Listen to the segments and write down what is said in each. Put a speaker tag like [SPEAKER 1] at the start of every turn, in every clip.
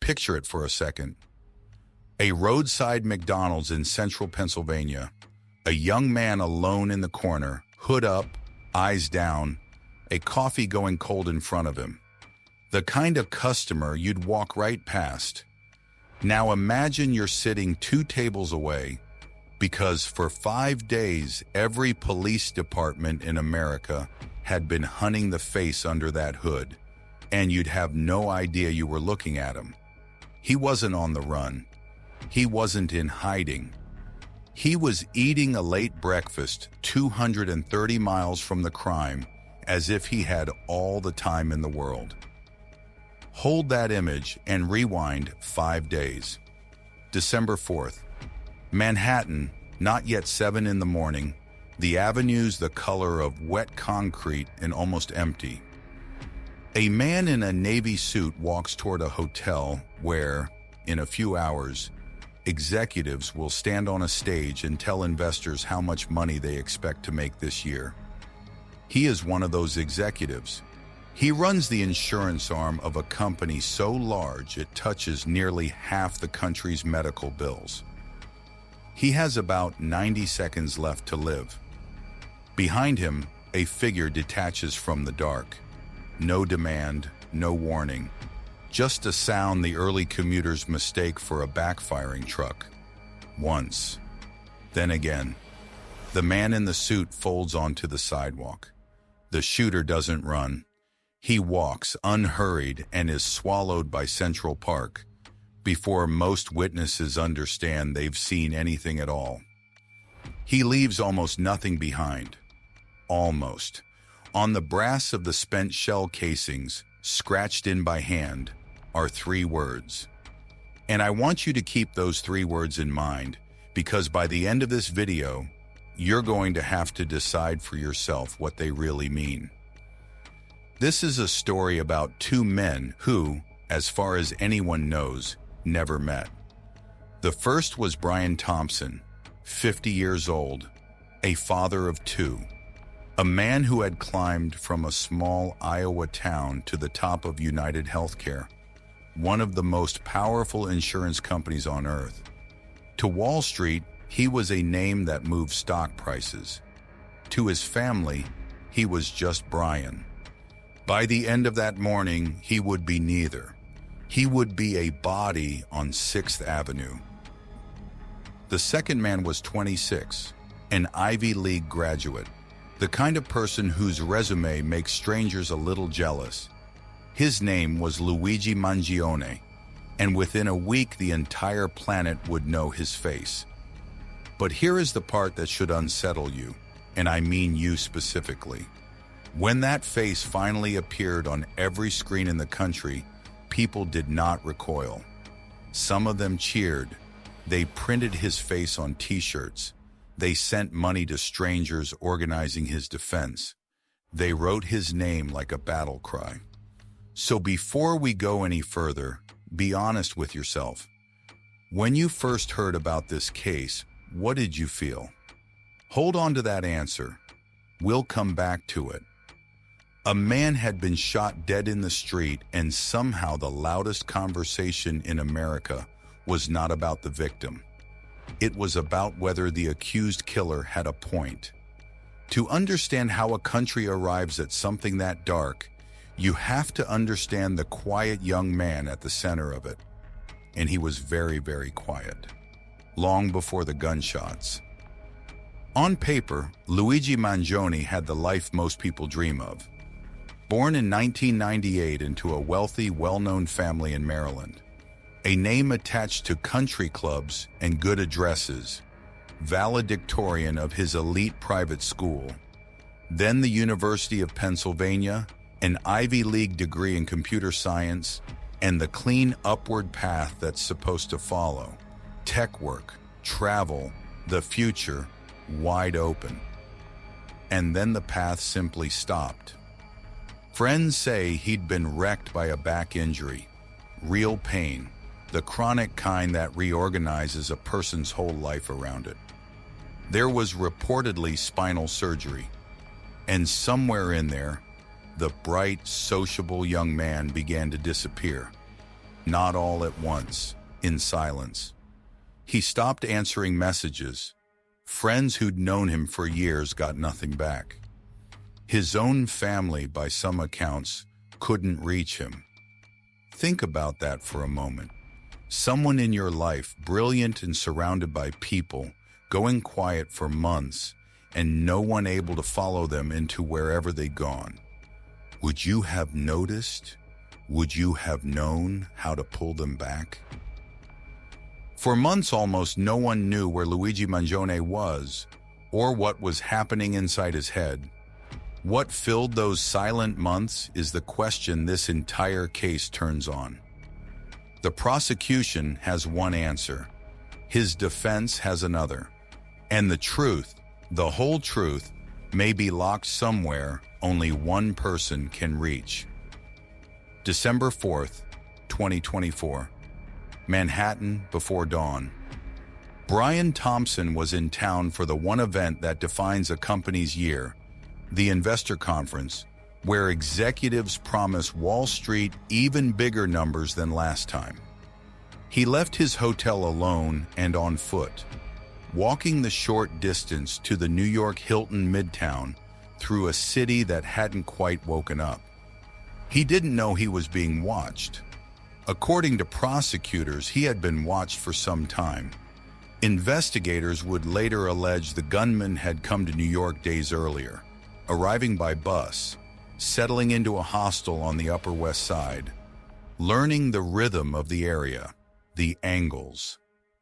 [SPEAKER 1] picture it for a second. A roadside McDonald's in central Pennsylvania. A young man alone in the corner, hood up, eyes down, a coffee going cold in front of him. The kind of customer you'd walk right past. Now imagine you're sitting 2 tables away, because for 5 days, every police department in America had been hunting the face under that hood, and you'd have no idea you were looking at him. He wasn't on the run. He wasn't in hiding. He was eating a late breakfast 230 miles from the crime, as if he had all the time in the world. Hold that image and rewind 5 days. December 4th. Manhattan, not yet 7 in the morning. The avenues the color of wet concrete and almost empty. A man in a navy suit walks toward a hotel where, in a few hours, executives will stand on a stage and tell investors how much money they expect to make this year. He is one of those executives. He runs the insurance arm of a company so large it touches nearly half the country's medical bills. He has about 90 seconds left to live. Behind him, a figure detaches from the dark. No demand, no warning. Just a sound the early commuters mistake for a backfiring truck. Once. Then again. The man in the suit folds onto the sidewalk. The shooter doesn't run. He walks unhurried and is swallowed by Central Park before most witnesses understand they've seen anything at all. He leaves almost nothing behind. Almost. On the brass of the spent shell casings, scratched in by hand, are 3 words. And I want you to keep those 3 words in mind, because by the end of this video, you're going to have to decide for yourself what they really mean. This is a story about 2 men who, as far as anyone knows, never met. The first was Brian Thompson, 50 years old, a father of 2. A man who had climbed from a small Iowa town to the top of UnitedHealthcare, one of the most powerful insurance companies on earth. To Wall Street, he was a name that moved stock prices. To his family, he was just Brian. By the end of that morning, he would be neither. He would be a body on 6th Avenue. The second man was 26, an Ivy League graduate, the kind of person whose resume makes strangers a little jealous. His name was Luigi Mangione, and within a week the entire planet would know his face. But here is the part that should unsettle you, and I mean you specifically. When that face finally appeared on every screen in the country, people did not recoil. Some of them cheered. They printed his face on t-shirts. They sent money to strangers organizing his defense. They wrote his name like a battle cry. So before we go any further, be honest with yourself. When you first heard about this case, what did you feel? Hold on to that answer. We'll come back to it. A man had been shot dead in the street, and somehow the loudest conversation in America was not about the victim. It was about whether the accused killer had a point. To understand how a country arrives at something that dark, you have to understand the quiet young man at the center of it. And he was very, very quiet. Long before the gunshots. On paper, Luigi Mangione had the life most people dream of. Born in 1998 into a wealthy, well-known family in Maryland. A name attached to country clubs and good addresses. Valedictorian of his elite private school. Then the University of Pennsylvania, an Ivy League degree in computer science, and the clean upward path that's supposed to follow. Tech work, travel, the future, wide open. And then the path simply stopped. Friends say he'd been wrecked by a back injury. Real pain, the chronic kind that reorganizes a person's whole life around it. There was reportedly spinal surgery. And somewhere in there, the bright, sociable young man began to disappear. not all at once, in silence. He stopped answering messages. Friends who'd known him for years got nothing back. His own family, by some accounts, couldn't reach him. Think about that for a moment. Someone in your life, brilliant and surrounded by people, going quiet for months, and no one able to follow them into wherever they'd gone. Would you have noticed? Would you have known how to pull them back? For months almost no one knew where Luigi Mangione was, or what was happening inside his head. What filled those silent months is the question this entire case turns on. The prosecution has one answer. His defense has another. And the truth, the whole truth, may be locked somewhere only one person can reach. December 4th, 2024. Manhattan before dawn. Brian Thompson was in town for the one event that defines a company's year, the investor conference, where executives promise Wall Street even bigger numbers than last time. He left his hotel alone and on foot, walking the short distance to the New York Hilton Midtown through a city that hadn't quite woken up. He didn't know he was being watched. According to prosecutors, he had been watched for some time. Investigators would later allege the gunman had come to New York days earlier, arriving by bus, settling into a hostel on the Upper West Side, learning the rhythm of the area, the angles,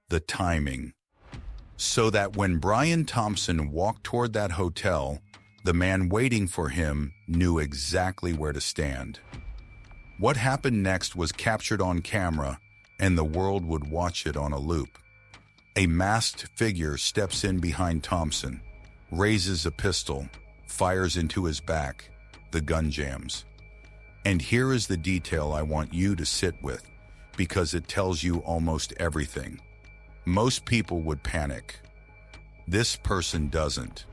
[SPEAKER 1] the timing, so that when Brian Thompson walked toward that hotel, the man waiting for him knew exactly where to stand. What happened next was captured on camera, and the world would watch it on a loop. A masked figure steps in behind Thompson, raises a pistol, fires into his back, the gun jams. And here is the detail I want you to sit with, because it tells you almost everything. Most people would panic. This person doesn't.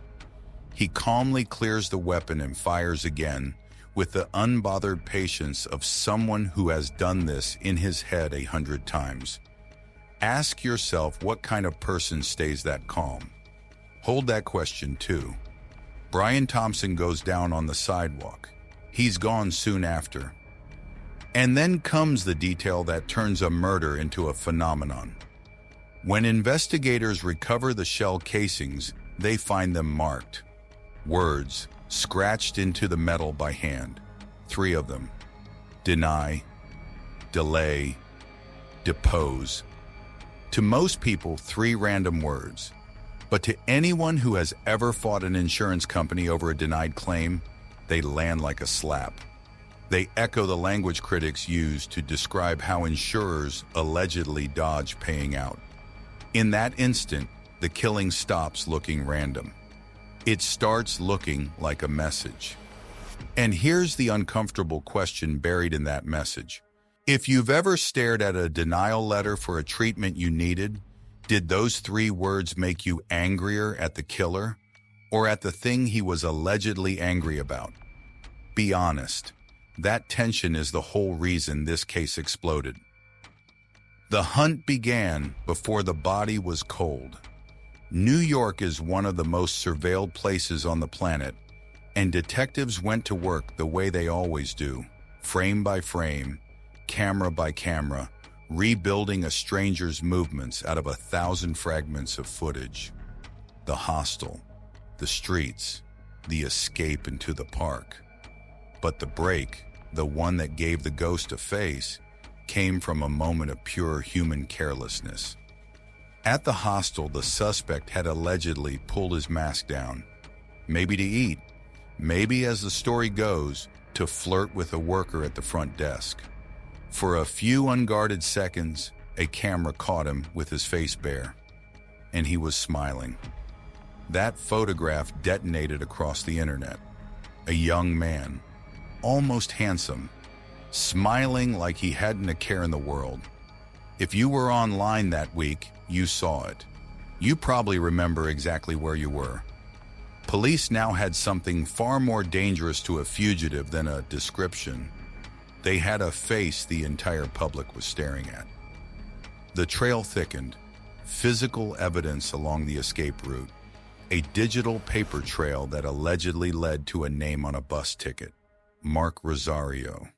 [SPEAKER 1] He calmly clears the weapon and fires again, with the unbothered patience of someone who has done this in his head 100 times. Ask yourself what kind of person stays that calm. Hold that question too. Brian Thompson goes down on the sidewalk. He's gone soon after. And then comes the detail that turns a murder into a phenomenon. When investigators recover the shell casings, they find them marked. Words scratched into the metal by hand. 3 of them. Deny, delay, depose. To most people, 3 random words. But to anyone who has ever fought an insurance company over a denied claim, they land like a slap. They echo the language critics use to describe how insurers allegedly dodge paying out. In that instant, the killing stops looking random. It starts looking like a message. And here's the uncomfortable question buried in that message. If you've ever stared at a denial letter for a treatment you needed, did those 3 words make you angrier at the killer or at the thing he was allegedly angry about? Be honest. That tension is the whole reason this case exploded. The hunt began before the body was cold. New York is one of the most surveilled places on the planet, and detectives went to work the way they always do, frame by frame, camera by camera, rebuilding a stranger's movements out of 1,000 fragments of footage. The hostel, the streets, the escape into the park. But the break, the one that gave the ghost a face, came from a moment of pure human carelessness. At the hostel, the suspect had allegedly pulled his mask down, maybe to eat, maybe, as the story goes, to flirt with a worker at the front desk. For a few unguarded seconds, a camera caught him with his face bare, and he was smiling. That photograph detonated across the internet. A young man, almost handsome, smiling like he hadn't a care in the world. If you were online that week, you saw it. You probably remember exactly where you were. Police now had something far more dangerous to a fugitive than a description. They had a face the entire public was staring at. The trail thickened. Physical evidence along the escape route. A digital paper trail that allegedly led to a name on a bus ticket. Mark Rosario.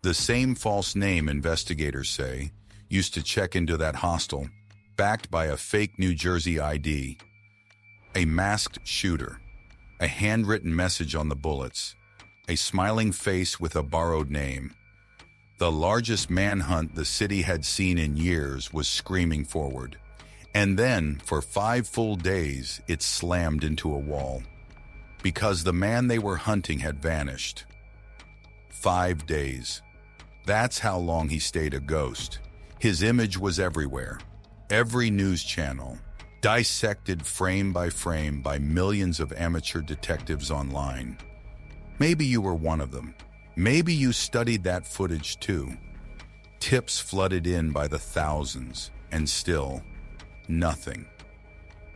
[SPEAKER 1] The same false name, investigators say, used to check into that hostel, backed by a fake New Jersey ID. A masked shooter. A handwritten message on the bullets. A smiling face with a borrowed name. The largest manhunt the city had seen in years was screaming forward. And then, for 5 full days, it slammed into a wall. Because the man they were hunting had vanished. 5 days. That's how long he stayed a ghost. His image was everywhere. Every news channel. Dissected frame by millions of amateur detectives online. Maybe you were one of them. Maybe you studied that footage too. Tips flooded in by the thousands, and still, nothing.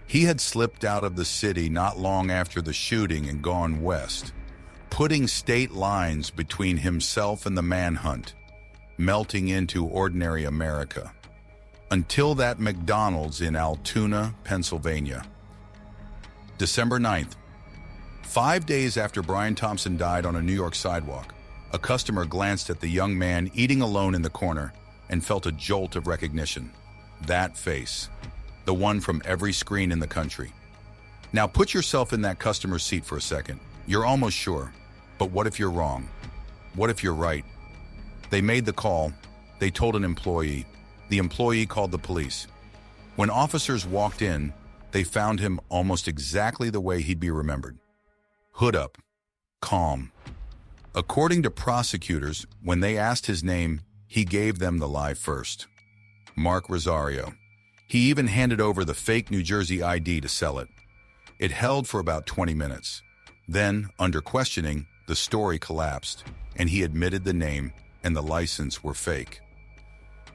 [SPEAKER 1] He had slipped out of the city not long after the shooting and gone west, putting state lines between himself and the manhunt, melting into ordinary America. Until that McDonald's in Altoona, Pennsylvania. December 9th. 5 days after Brian Thompson died on a New York sidewalk, a customer glanced at the young man eating alone in the corner and felt a jolt of recognition. That face. The one from every screen in the country. Now put yourself in that customer's seat for a second. You're almost sure. But what if you're wrong? What if you're right? They made the call. They told an employee. The employee called the police. When officers walked in, they found him almost exactly the way he'd be remembered. Hood up. Calm. According to prosecutors, when they asked his name, he gave them the lie first. Mark Rosario. He even handed over the fake New Jersey ID to sell it. It held for about 20 minutes. Then, under questioning, the story collapsed, and he admitted the name and the license were fake.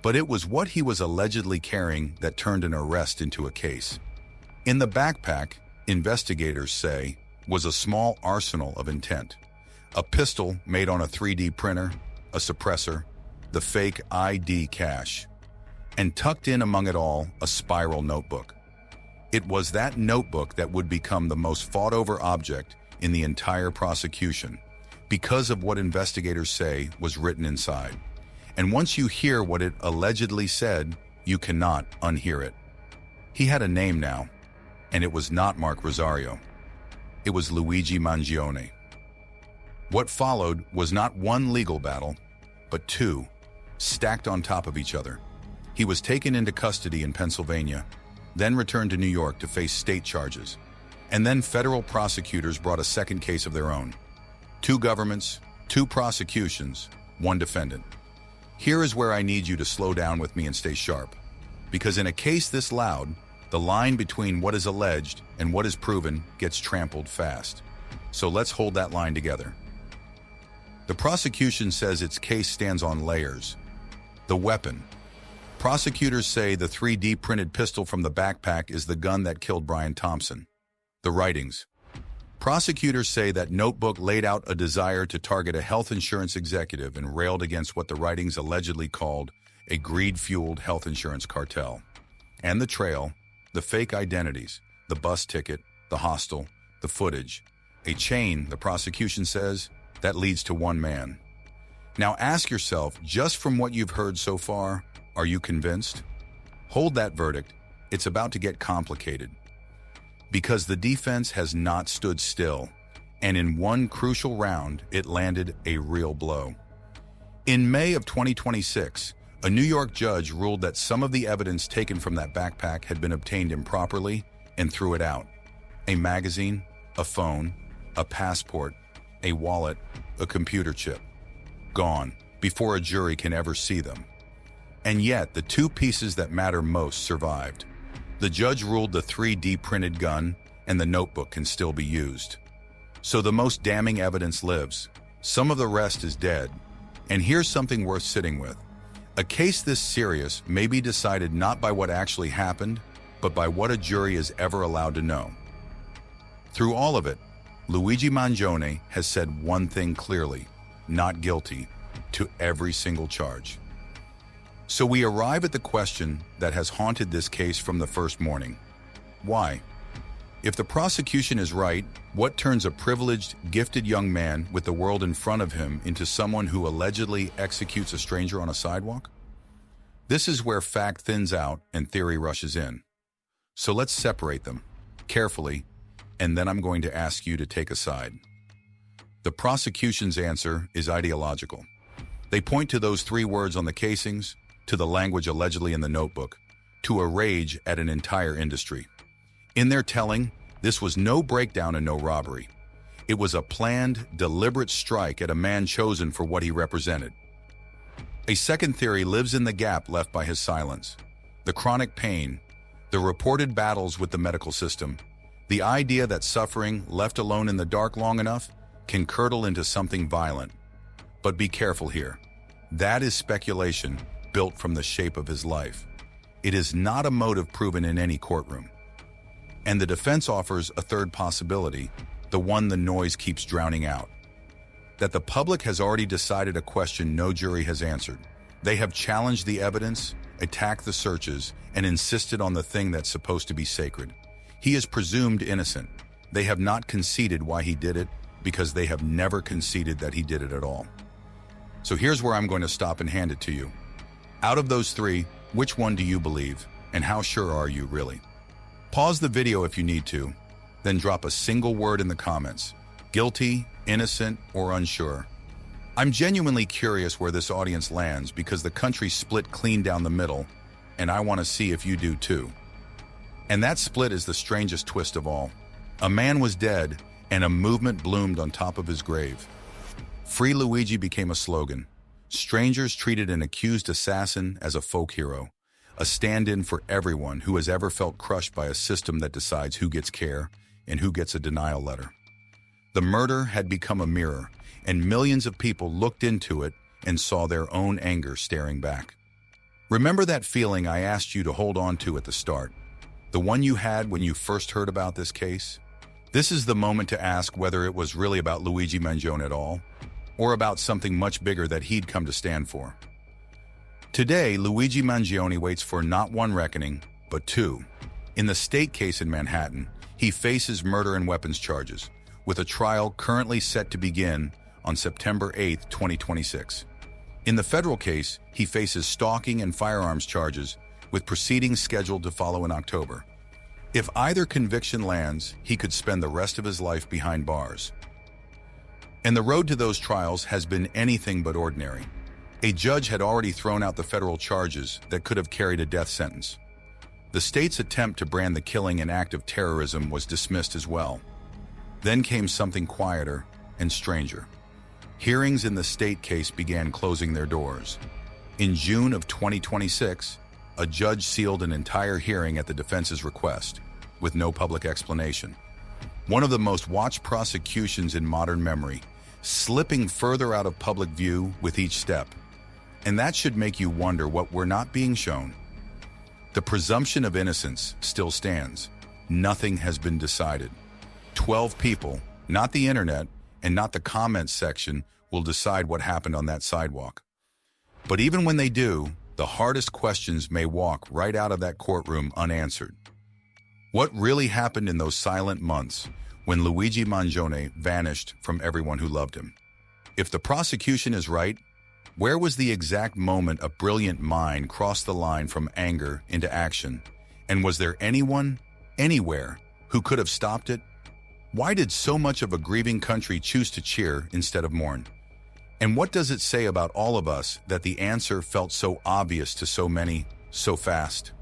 [SPEAKER 1] But it was what he was allegedly carrying that turned an arrest into a case. In the backpack, investigators say, was a small arsenal of intent. A pistol made on a 3D printer, a suppressor, the fake ID cache, and tucked in among it all, a spiral notebook. It was that notebook that would become the most fought-over object in the entire prosecution because of what investigators say was written inside. And once you hear what it allegedly said, you cannot unhear it. He had a name now, and it was not Mark Rosario. It was Luigi Mangione. What followed was not one legal battle, but 2, stacked on top of each other. He was taken into custody in Pennsylvania, then returned to New York to face state charges. And then federal prosecutors brought a second case of their own. 2 governments, 2 prosecutions, 1 defendant. Here is where I need you to slow down with me and stay sharp. Because in a case this loud, the line between what is alleged and what is proven gets trampled fast. So let's hold that line together. The prosecution says its case stands on layers. The weapon. Prosecutors say the 3D printed pistol from the backpack is the gun that killed Brian Thompson. The writings. Prosecutors say that notebook laid out a desire to target a health insurance executive and railed against what the writings allegedly called a greed-fueled health insurance cartel. And the trail, the fake identities, the bus ticket, the hostel, the footage, a chain, the prosecution says, that leads to one man. Now ask yourself, just from what you've heard so far, are you convinced? Hold that verdict. It's about to get complicated. Because the defense has not stood still, and in one crucial round, it landed a real blow. In May of 2026, a New York judge ruled that some of the evidence taken from that backpack had been obtained improperly and threw it out. A magazine, a phone, a passport, a wallet, a computer chip. Gone, before a jury can ever see them. And yet, the 2 pieces that matter most survived. The judge ruled the 3D printed gun and the notebook can still be used. So the most damning evidence lives. Some of the rest is dead. And here's something worth sitting with. A case this serious may be decided not by what actually happened, but by what a jury is ever allowed to know. Through all of it, Luigi Mangione has said one thing clearly: not guilty, to every single charge. So we arrive at the question that has haunted this case from the first morning. Why? If the prosecution is right, what turns a privileged, gifted young man with the world in front of him into someone who allegedly executes a stranger on a sidewalk? This is where fact thins out and theory rushes in. So let's separate them, carefully, and then I'm going to ask you to take a side. The prosecution's answer is ideological. They point to those 3 words on the casings, to the language allegedly in the notebook, to a rage at an entire industry. In their telling, this was no breakdown and no robbery. It was a planned, deliberate strike at a man chosen for what he represented. A second theory lives in the gap left by his silence. The chronic pain, the reported battles with the medical system, the idea that suffering, left alone in the dark long enough, can curdle into something violent. But be careful here. That is speculation built from the shape of his life. It is not a motive proven in any courtroom. And the defense offers a third possibility, the one the noise keeps drowning out. That the public has already decided a question no jury has answered. They have challenged the evidence, attacked the searches, and insisted on the thing that's supposed to be sacred. He is presumed innocent. They have not conceded why he did it, because they have never conceded that he did it at all. So here's where I'm going to stop and hand it to you. Out of those 3, which one do you believe, and how sure are you really? Pause the video if you need to, then drop a single word in the comments. Guilty, innocent, or unsure. I'm genuinely curious where this audience lands because the country split clean down the middle, and I want to see if you do too. And that split is the strangest twist of all. A man was dead, and a movement bloomed on top of his grave. Free Luigi became a slogan. Strangers treated an accused assassin as a folk hero, a stand-in for everyone who has ever felt crushed by a system that decides who gets care and who gets a denial letter. The murder had become a mirror, and millions of people looked into it and saw their own anger staring back. Remember that feeling I asked you to hold on to at the start? The one you had when you first heard about this case? This is the moment to ask whether it was really about Luigi Mangione at all, or about something much bigger that he'd come to stand for. Today, Luigi Mangione waits for not one reckoning, but 2. In the state case in Manhattan, he faces murder and weapons charges, with a trial currently set to begin on September 8, 2026. In the federal case, he faces stalking and firearms charges, with proceedings scheduled to follow in October. If either conviction lands, he could spend the rest of his life behind bars. And the road to those trials has been anything but ordinary. A judge had already thrown out the federal charges that could have carried a death sentence. The state's attempt to brand the killing an act of terrorism was dismissed as well. Then came something quieter and stranger. Hearings in the state case began closing their doors. In June of 2026, a judge sealed an entire hearing at the defense's request, with no public explanation. One of the most watched prosecutions in modern memory, slipping further out of public view with each step. And that should make you wonder what we're not being shown. The presumption of innocence still stands. Nothing has been decided. 12 people, not the internet and not the comments section, will decide what happened on that sidewalk. But even when they do, the hardest questions may walk right out of that courtroom unanswered. What really happened in those silent months when Luigi Mangione vanished from everyone who loved him? If the prosecution is right, where was the exact moment a brilliant mind crossed the line from anger into action? And was there anyone, anywhere, who could have stopped it? Why did so much of a grieving country choose to cheer instead of mourn? And what does it say about all of us that the answer felt so obvious to so many, so fast?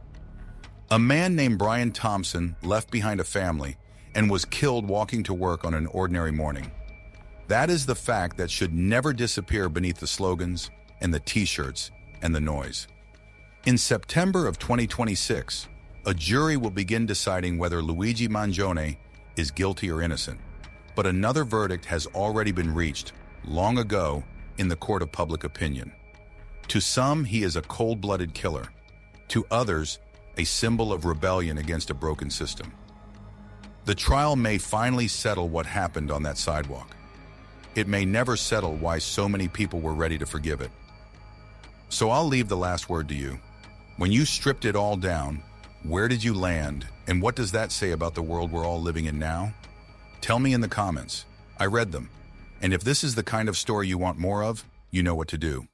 [SPEAKER 1] A man named Brian Thompson left behind a family and was killed walking to work on an ordinary morning. That is the fact that should never disappear beneath the slogans and the t-shirts and the noise. In September of 2026, a jury will begin deciding whether Luigi Mangione is guilty or innocent. But another verdict has already been reached long ago in the court of public opinion. To some, he is a cold-blooded killer. To others, a symbol of rebellion against a broken system. The trial may finally settle what happened on that sidewalk. it may never settle why so many people were ready to forgive it. So I'll leave the last word to you. When you stripped it all down, where did you land, and what does that say about the world we're all living in now? Tell me in the comments. I read them. And if this is the kind of story you want more of, you know what to do.